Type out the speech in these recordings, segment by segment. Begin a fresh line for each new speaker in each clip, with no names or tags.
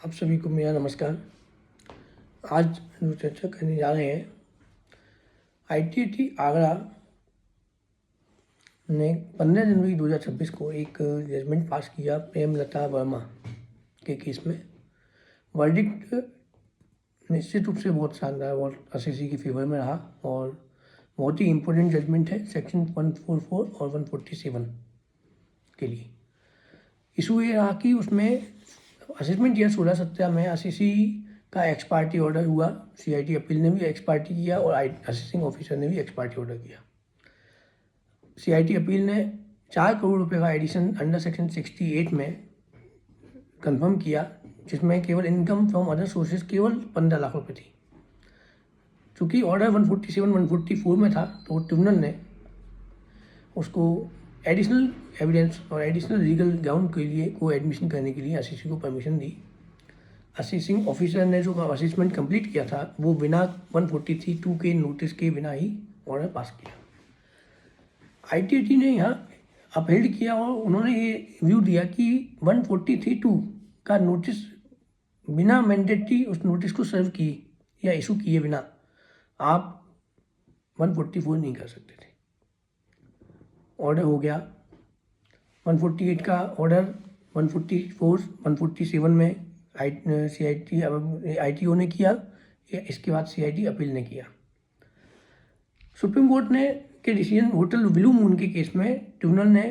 आप सभी को मेरा नमस्कार। आज जो चर्चा करने जा रहे हैं, आईटीटी आगरा ने 15 जनवरी 2026 को एक जजमेंट पास किया प्रेमलता वर्मा के केस में। वर्डिक्ट निश्चित रूप से बहुत शानदार और आरसीसी की फेवर में रहा और बहुत ही इम्पोर्टेंट जजमेंट है सेक्शन 144 और 147 के लिए। इशू ये रहा कि उसमें असेसमेंट ईयर 16/17 में आरसीसी का एक्स पार्टी ऑर्डर हुआ। सीआईटी अपील ने भी एक्स पार्टी किया और असेसिंग ऑफिसर ने भी एक्स पार्टी ऑर्डर किया। सीआईटी अपील ने 4 करोड़ रुपए का एडिशन अंडर सेक्शन 68 में कंफर्म किया, जिसमें केवल इनकम फ्रॉम अदर सोर्सेज केवल 15 लाख रुपए थी। चूँकि ऑर्डर 147-144 में था तो ट्रिब्यूनल ने उसको एडिशनल एविडेंस और एडिशनल लीगल ग्राउंड के लिए को एडमिशन करने के लिए आरसीसी को परमिशन दी। असेसिंग ऑफिसर ने जो असेसमेंट कंप्लीट किया था वो बिना 143(2) के नोटिस के बिना ही ऑर्डर पास किया। आईटीटी ने यहाँ अपहेल्ड किया और उन्होंने ये व्यू दिया कि 143(2) का नोटिस बिना मैंडेटरी उस नोटिस को सर्व किए या इशू किए बिना आप 144 नहीं कर सकते थे। ऑर्डर हो गया 148 का ऑर्डर 144, 147 में आईटीओ ने किया। इसके बाद सीआईटी अपील ने किया। सुप्रीम कोर्ट ने के डिसीजन होटल ब्लू मून के केस में ट्रिब्यूनल ने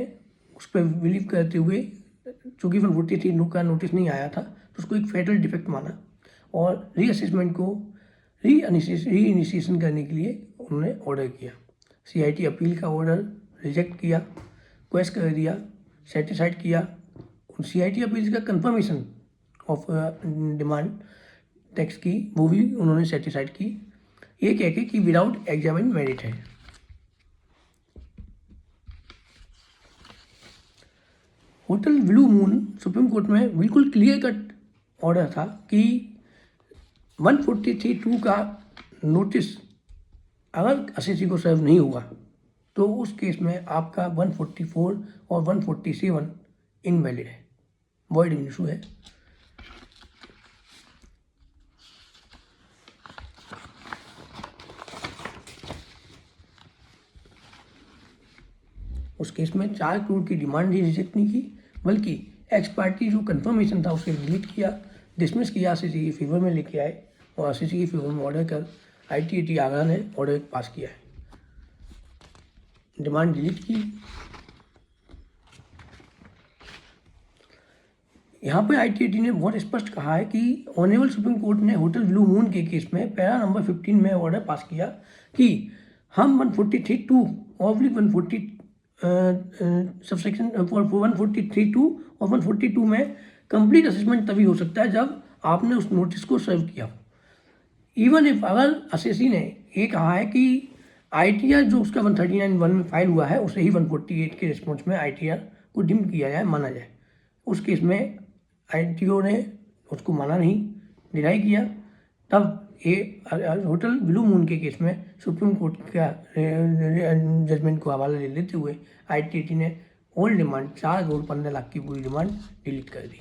उस पर बिलीव करते हुए, चूँकि 143 का नोटिस नहीं आया था तो उसको एक फेटल डिफेक्ट माना और रीअसेसमेंट को रीइनिशिएशन करने के लिए उन्होंने ऑर्डर किया। सीआईटी अपील का ऑर्डर रिजेक्ट किया, क्वेश्चन कर दिया, सेटिस्फाइड किया। सीआईटी अपील का कंफर्मेशन ऑफ डिमांड टैक्स की वो भी उन्होंने सेटिस्फाइड की, ये कह के कि विदाउट एग्जामिन मेरिट है। Hotel blue moon supreme court में बिल्कुल क्लियर कट ऑर्डर था कि 143(2) का नोटिस अगर असेसी को सर्व नहीं हुआ तो उस केस में आपका 144 और 147 इनवैलिड है, वॉइड इशू है। उस केस में 4 करोड़ की डिमांड ही रिजेक्ट नहीं की, बल्कि एक्स पार्टी जो कंफर्मेशन था उसे डिलीट किया, डिसमिस किया, आरसीसी की फेवर में लेके आए और आरसीसी की फेवर में ऑर्डर कर आईटीटी आगरा ने ऑर्डर पास किया है। डिमांड डिलीट की। यहाँ पे आईटीटी ने बहुत स्पष्ट कहा है कि ऑनरेबल सुप्रीम कोर्ट ने होटल ब्लू मून के केस में पैरा नंबर 15 में ऑर्डर पास किया कि हम 143(2) और 140 सबसेक्शन 143(2) और 142 में कंप्लीट असेसमेंट तभी हो सकता है जब आपने उस नोटिस को सर्व किया। इवन इफ अगर असेसी ने ये कहा है कि आईटीआर जो उसका 139(1) में फाइल हुआ है उसे ही 148 के रिस्पॉन्स में आईटीआर को डिम किया जाए, माना जाए, उस केस में आईटीओ ने उसको माना नहीं, डिनाई किया। तब ये होटल ब्लू मून के केस में सुप्रीम कोर्ट का जजमेंट को हवाला ले लेते हुए आईटीटी ने ऑल डिमांड 4 करोड़ 15 लाख की पूरी डिमांड डिलीट कर दी।